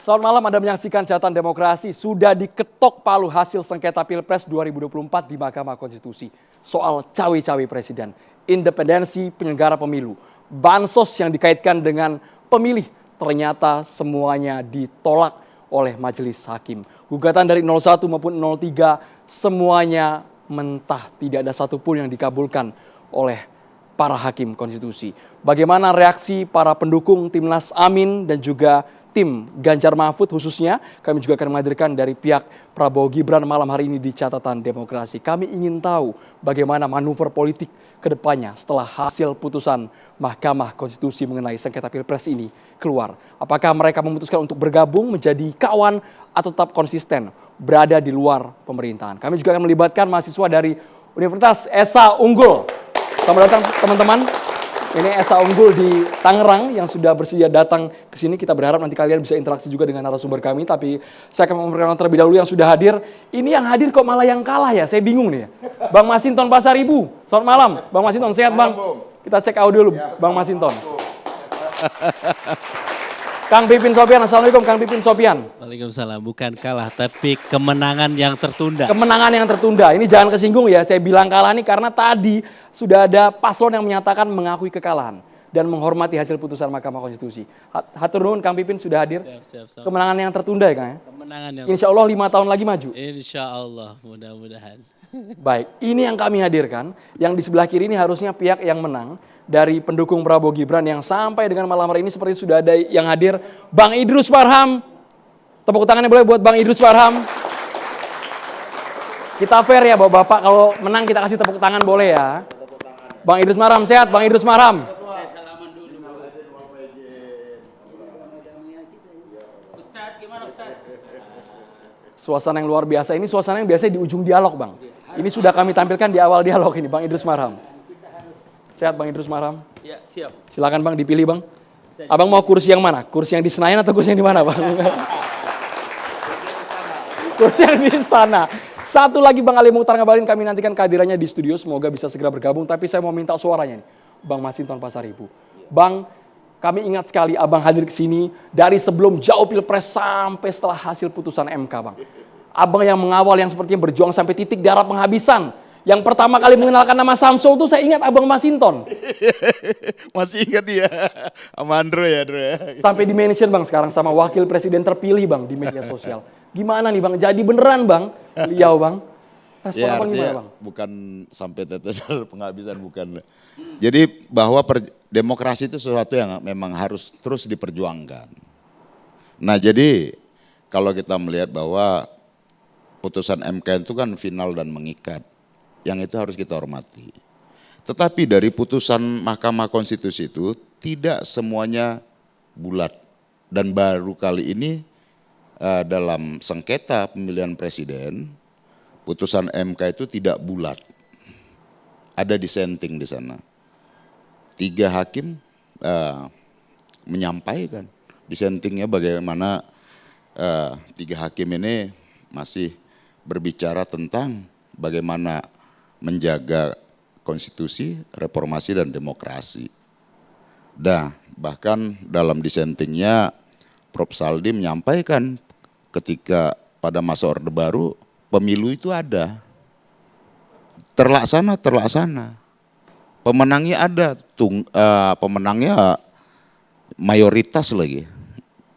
Selamat malam, Anda menyaksikan Catatan Demokrasi. Sudah diketok palu hasil sengketa Pilpres 2024 di Mahkamah Konstitusi. Soal cawe-cawe presiden, independensi penyelenggara pemilu, bansos yang dikaitkan dengan pemilih, ternyata semuanya ditolak oleh majelis hakim. Gugatan dari 01 maupun 03 semuanya mentah, tidak ada satupun yang dikabulkan oleh para hakim konstitusi. Bagaimana reaksi para pendukung Timnas Amin dan juga tim Ganjar Mahfud khususnya, kami juga akan menghadirkan dari pihak Prabowo Gibran malam hari ini di Catatan Demokrasi. Kami ingin tahu bagaimana manuver politik ke depannya setelah hasil putusan Mahkamah Konstitusi mengenai sengketa Pilpres ini keluar. Apakah mereka memutuskan untuk bergabung menjadi kawan atau tetap konsisten berada di luar pemerintahan. Kami juga akan melibatkan mahasiswa dari Universitas Esa Unggul. Selamat datang teman-teman. Ini Esa Unggul di Tangerang yang sudah bersedia datang ke sini. Kita berharap nanti kalian bisa interaksi juga dengan narasumber kami. Tapi saya akan memperkenalkan terlebih dahulu yang sudah hadir. Ini yang hadir kok malah yang kalah ya? Saya bingung nih ya. Bang Masinton Pasaribu. Selamat malam. Bang Masinton, sehat Bang? Kita cek audio dulu Bang Masinton. Kang Pipin Sopian, Assalamualaikum Kang Pipin Sopian. Waalaikumsalam, bukan kalah tapi kemenangan yang tertunda. Kemenangan yang tertunda, ini jangan kesinggung ya, saya bilang kalah nih karena tadi sudah ada paslon yang menyatakan mengakui kekalahan dan menghormati hasil putusan Mahkamah Konstitusi. Hatur nuhun Kang Pipin sudah hadir. Siap. Kemenangan yang tertunda ya Kang ya? Kemenangan yang Insya Allah 5 tahun lagi maju. Insya Allah, mudah-mudahan. Baik, ini yang kami hadirkan, yang di sebelah kiri ini harusnya pihak yang menang. Dari pendukung Prabowo Gibran yang sampai dengan malam hari ini seperti sudah ada yang hadir. Bang Idrus Marham. Tepuk tangannya boleh buat Bang Idrus Marham. Kita fair ya Bapak-Bapak, kalau menang kita kasih tepuk tangan boleh ya. Bang Idrus Marham, sehat Bang Idrus Marham. Suasana yang luar biasa, ini suasana yang biasa di ujung dialog Bang. Ini sudah kami tampilkan di awal dialog ini Bang Idrus Marham. Sehat Bang Idrus Marham? Ya, siap. Silakan Bang dipilih Bang. Abang mau kursi yang mana? Kursi yang di Senayan atau kursi yang di mana Bang? Kursi yang di istana. Satu lagi Bang Ali Mukhtar Ngabalin, kami nantikan kehadirannya di studio. Semoga bisa segera bergabung. Tapi saya mau minta suaranya nih. Bang Masinton Pasaribu. Bang, kami ingat sekali Abang hadir ke sini dari sebelum jauh Pilpres sampai setelah hasil putusan MK Bang. Abang yang mengawal yang sepertinya berjuang sampai titik darah penghabisan. Yang pertama kali mengenalkan nama Samsul tuh saya ingat Abang Masinton. Masih ingat dia, sama Andro ya. Sampai di mention Bang sekarang sama wakil presiden terpilih Bang di media sosial. Gimana nih Bang, jadi beneran Bang, beliau Bang? Respon Ya Abang gimana artinya Bang? bukan sampai tetes penghabisan, bukan. Jadi bahwa demokrasi itu sesuatu yang memang harus terus diperjuangkan. Nah jadi kalau kita melihat bahwa putusan MK itu kan final dan mengikat. Yang itu harus kita hormati. Tetapi dari putusan Mahkamah Konstitusi itu tidak semuanya bulat. Dan baru kali ini dalam sengketa pemilihan presiden, putusan MK itu tidak bulat. Ada dissenting di sana. 3 hakim menyampaikan dissentingnya bagaimana 3 hakim ini masih berbicara tentang bagaimana menjaga konstitusi, reformasi, dan demokrasi. Bahkan dalam dissentingnya Prof. Saldi menyampaikan ketika pada masa Orde Baru pemilu itu ada. Terlaksana. Pemenangnya ada, pemenangnya mayoritas lagi.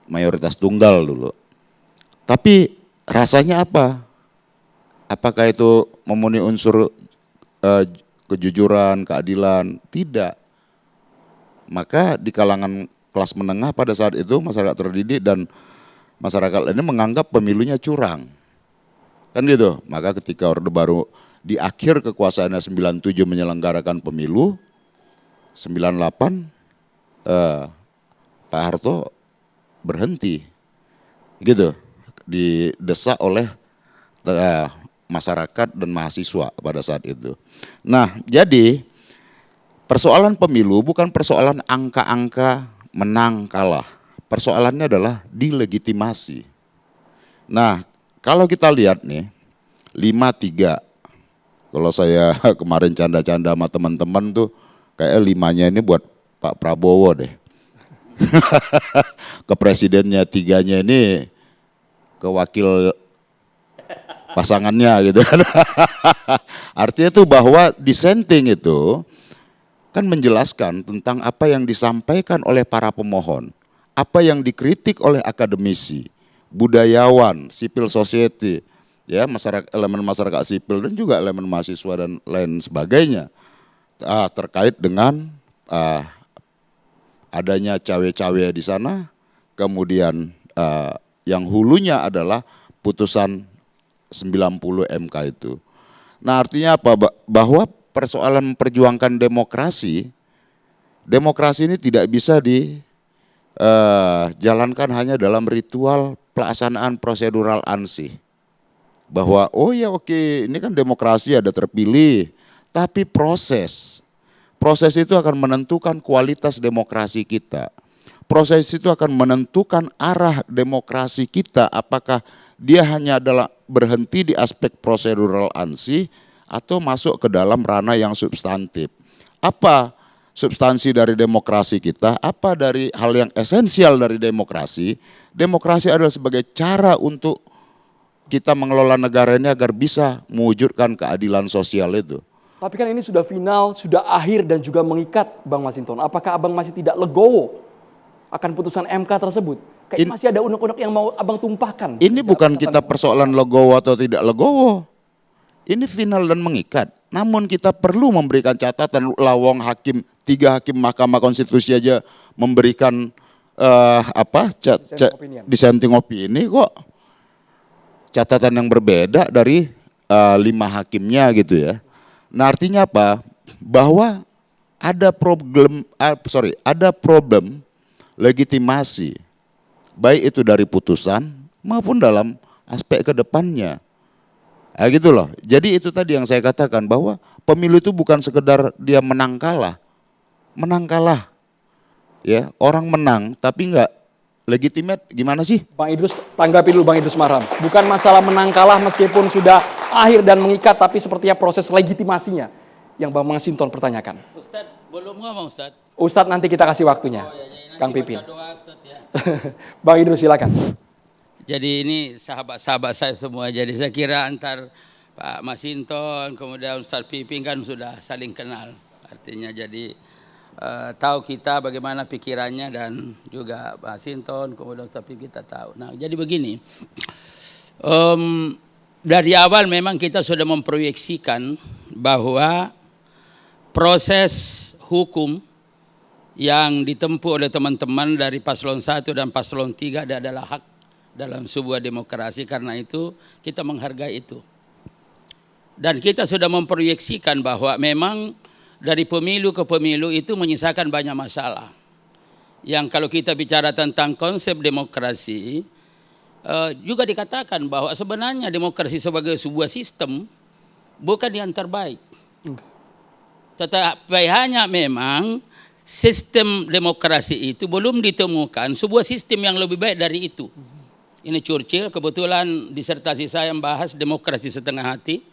Mayoritas tunggal dulu. Tapi rasanya apa? Apakah itu memenuhi unsur kejujuran, keadilan? Tidak. Maka di kalangan kelas menengah pada saat itu masyarakat terdidik dan masyarakat ini menganggap pemilunya curang. Kan gitu. Maka ketika Orde Baru di akhir kekuasaannya 97 menyelenggarakan pemilu, 98 Pak Harto berhenti. Gitu. Didesak oleh masyarakat dan mahasiswa pada saat itu. Nah, jadi persoalan pemilu bukan persoalan angka-angka menang kalah. Persoalannya adalah dilegitimasi. Nah, kalau kita lihat nih 5-3. Kalau saya kemarin canda-canda sama teman-teman tuh kayak 5-nya ini buat Pak Prabowo deh. ke presidennya, tiganya ini ke wakil pasangannya gitu. Artinya itu bahwa dissenting itu kan menjelaskan tentang apa yang disampaikan oleh para pemohon, apa yang dikritik oleh akademisi, budayawan, civil society, ya masyarakat, elemen masyarakat sipil dan juga elemen mahasiswa dan lain sebagainya terkait dengan adanya cawe-cawe di sana, kemudian yang hulunya adalah putusan 90 MK itu. Nah artinya apa? Bahwa persoalan memperjuangkan demokrasi, demokrasi ini tidak bisa dijalankan hanya dalam ritual pelaksanaan prosedural ansih. Bahwa oh ya oke, ini kan demokrasi ada terpilih, tapi proses itu akan menentukan kualitas demokrasi kita. Proses itu akan menentukan arah demokrasi kita, apakah dia hanya adalah berhenti di aspek prosedural ansih atau masuk ke dalam ranah yang substantif. Apa substansi dari demokrasi kita? Apa dari hal yang esensial dari demokrasi? Demokrasi adalah sebagai cara untuk kita mengelola negara ini agar bisa mewujudkan keadilan sosial itu. Tapi kan ini sudah final, sudah akhir dan juga mengikat Bang Masinton. Apakah Abang masih tidak legowo akan putusan MK tersebut? Kayak masih ada unek-unek yang mau Abang tumpahkan. Ini bukan kita persoalan legowo atau tidak legowo. Ini final dan mengikat. Namun kita perlu memberikan catatan. Lawang hakim, 3 hakim Mahkamah Konstitusi aja memberikan dissenting opini kok. Catatan yang berbeda dari 5 hakimnya gitu ya. Nah artinya apa? Bahwa ada problem legitimasi, baik itu dari putusan maupun dalam aspek kedepannya. Nah, gitu loh. Jadi itu tadi yang saya katakan bahwa pemilu itu bukan sekedar dia menang kalah, ya orang menang tapi enggak legitimate. Gimana sih? Bang Idrus, tanggapi dulu Bang Idrus Marham. Bukan masalah menang kalah meskipun sudah akhir dan mengikat, tapi sepertinya proses legitimasinya yang Bang Masinton pertanyakan. Ustadz, belum ngomong Ustadz. Ustadz nanti kita kasih waktunya, Kang Pipin. Bang Idrus silakan. Jadi ini sahabat-sahabat saya semua. Jadi saya kira antar Pak Masinton, kemudian Ustadz Pipin kan sudah saling kenal. Artinya jadi tahu kita bagaimana pikirannya dan juga Pak Masinton, kemudian Ustadz Pipin kita tahu. Nah jadi begini, dari awal memang kita sudah memproyeksikan bahwa proses hukum yang ditempuh oleh teman-teman dari paslon 1 dan paslon 3 adalah hak dalam sebuah demokrasi, karena itu kita menghargai itu. Dan kita sudah memproyeksikan bahwa memang dari pemilu ke pemilu itu menyisakan banyak masalah. Yang kalau kita bicara tentang konsep demokrasi, juga dikatakan bahwa sebenarnya demokrasi sebagai sebuah sistem bukan yang terbaik. Tetapi hanya memang sistem demokrasi itu belum ditemukan sebuah sistem yang lebih baik dari itu. Ini Churchill, kebetulan disertasi saya membahas demokrasi setengah hati.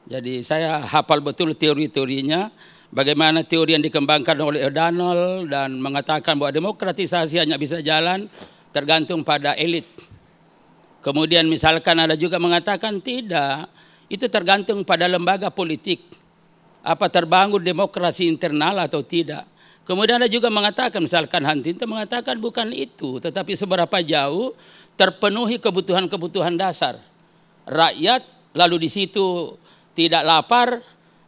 Jadi saya hafal betul teori-teorinya, bagaimana teori yang dikembangkan oleh O'Donnell dan mengatakan bahwa demokratisasi hanya bisa jalan tergantung pada elit. Kemudian misalkan ada juga mengatakan tidak, itu tergantung pada lembaga politik. Apa terbangun demokrasi internal atau tidak. Kemudian ada juga mengatakan, misalkan Huntington mengatakan bukan itu, tetapi seberapa jauh terpenuhi kebutuhan-kebutuhan dasar rakyat, lalu di situ tidak lapar.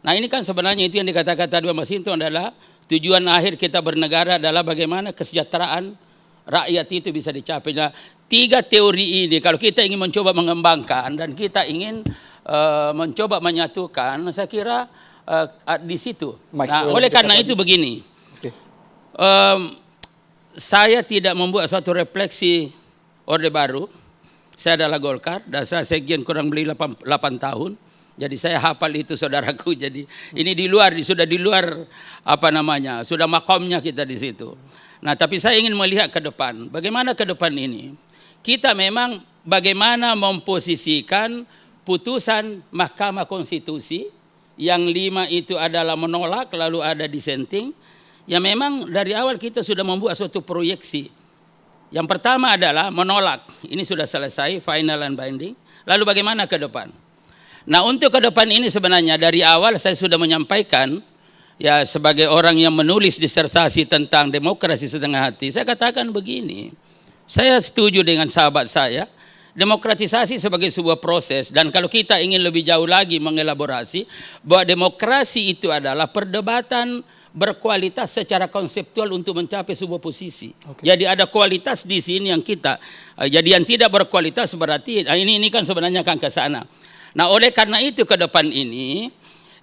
Nah ini kan sebenarnya itu yang dikatakan tadi Mas Masinton adalah tujuan akhir kita bernegara adalah bagaimana kesejahteraan rakyat itu bisa dicapai. Nah, 3 teori ini kalau kita ingin mencoba mengembangkan dan kita ingin mencoba menyatukan, saya kira di situ. Nah, oleh karena itu begini, saya tidak membuat suatu refleksi Orde Baru. Saya adalah Golkar dan saya sekjen kurang lebih 8 tahun. Jadi saya hafal itu saudaraku. Jadi ini sudah di luar sudah makomnya kita di situ. Nah, tapi saya ingin melihat ke depan. Bagaimana ke depan ini? Kita memang bagaimana memposisikan putusan Mahkamah Konstitusi yang 5 itu adalah menolak, lalu ada dissenting. ya memang dari awal kita sudah membuat suatu proyeksi. Yang pertama adalah menolak, ini sudah selesai, final and binding. Lalu bagaimana ke depan? Nah untuk ke depan ini sebenarnya dari awal saya sudah menyampaikan, ya sebagai orang yang menulis disertasi tentang demokrasi setengah hati, saya katakan begini, saya setuju dengan sahabat saya, demokratisasi sebagai sebuah proses, dan kalau kita ingin lebih jauh lagi mengelaborasi bahwa demokrasi itu adalah perdebatan berkualitas secara konseptual untuk mencapai sebuah posisi. Jadi ada kualitas di sini yang kita, jadi yang tidak berkualitas berarti ini kan sebenarnya kan ke sana. Nah oleh karena itu ke depan ini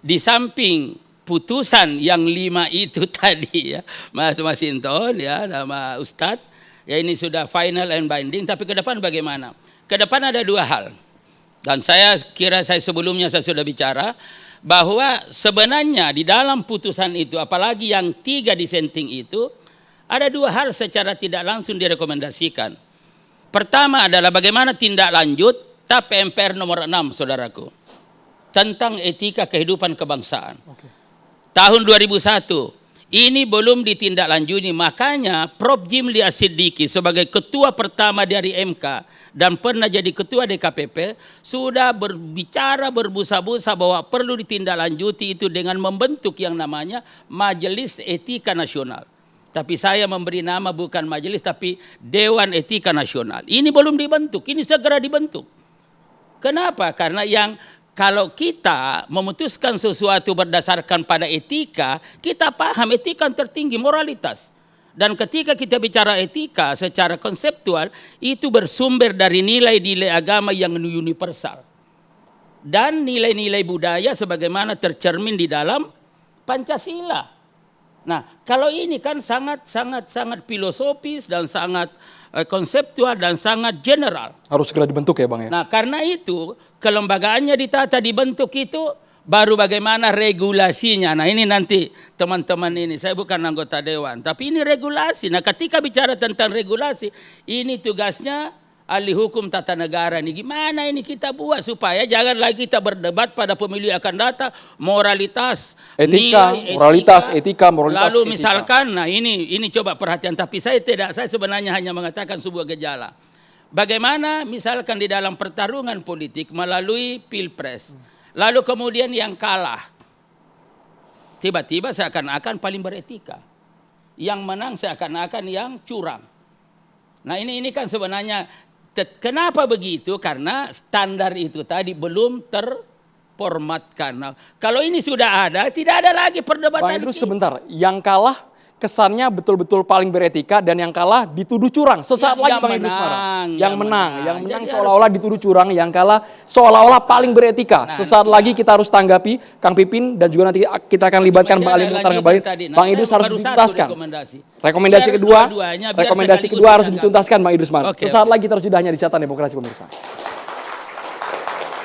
di samping putusan yang 5 itu tadi ya Mas Masinton ya nama Ustadz ya ini sudah final and binding, tapi ke depan bagaimana? Ke depan ada 2 hal. Dan saya kira saya sebelumnya saya sudah bicara bahwa sebenarnya di dalam putusan itu apalagi yang 3 dissenting itu ada 2 hal secara tidak langsung direkomendasikan. Pertama adalah bagaimana tindak lanjut TAP MPR nomor 6 saudaraku tentang etika kehidupan kebangsaan. Tahun 2001 ini belum ditindaklanjuti, makanya Prof. Jimli As-Siddiqi sebagai ketua pertama dari MK dan pernah jadi ketua DKPP sudah berbicara berbusa-busa bahwa perlu ditindaklanjuti itu dengan membentuk yang namanya Majelis Etika Nasional. Tapi saya memberi nama bukan majelis tapi Dewan Etika Nasional. Ini belum dibentuk, ini segera dibentuk. Kenapa? Karena kalau kita memutuskan sesuatu berdasarkan pada etika, kita paham etika yang tertinggi, moralitas. Dan ketika kita bicara etika secara konseptual, itu bersumber dari nilai-nilai agama yang universal. Dan nilai-nilai budaya sebagaimana tercermin di dalam Pancasila. Nah, kalau ini kan sangat filosofis dan sangat konseptual dan sangat general. Harus segera dibentuk ya Bang ya? Nah karena itu kelembagaannya ditata dibentuk itu baru bagaimana regulasinya. Nah ini nanti teman-teman ini saya bukan anggota dewan tapi ini regulasi. Nah ketika bicara tentang regulasi ini tugasnya ahli hukum tata negara nih. Gimana ini kita buat supaya jangan lagi kita berdebat pada pemilu yang akan datang moralitas, etika, nilai, moralitas, etika, moralitas. Lalu etika. Misalkan, nah ini coba perhatian. Tapi saya sebenarnya hanya mengatakan sebuah gejala. Bagaimana misalkan di dalam pertarungan politik melalui pilpres, lalu kemudian yang kalah tiba-tiba seakan-akan paling beretika, yang menang seakan-akan yang curang. Nah ini kan sebenarnya kenapa begitu? Karena standar itu tadi belum terformatkan. Nah, kalau ini sudah ada, tidak ada lagi perdebatan. Bang Idrus sebentar, yang kalah kesannya betul-betul paling beretika dan yang kalah dituduh curang. Sesaat lagi Bang Idrus marah. Yang menang seolah-olah dituduh curang, yang kalah seolah-olah paling beretika. Sesaat lagi kita harus tanggapi Kang Pipin dan juga nanti kita akan libatkan Bang Ali Mukhtar kembali. Bang Idrus harus dituntaskan. Rekomendasi kedua harus dituntaskan Bang Idrus. Sesaat lagi kita harus jeda hanya di Catatan Demokrasi pemirsa.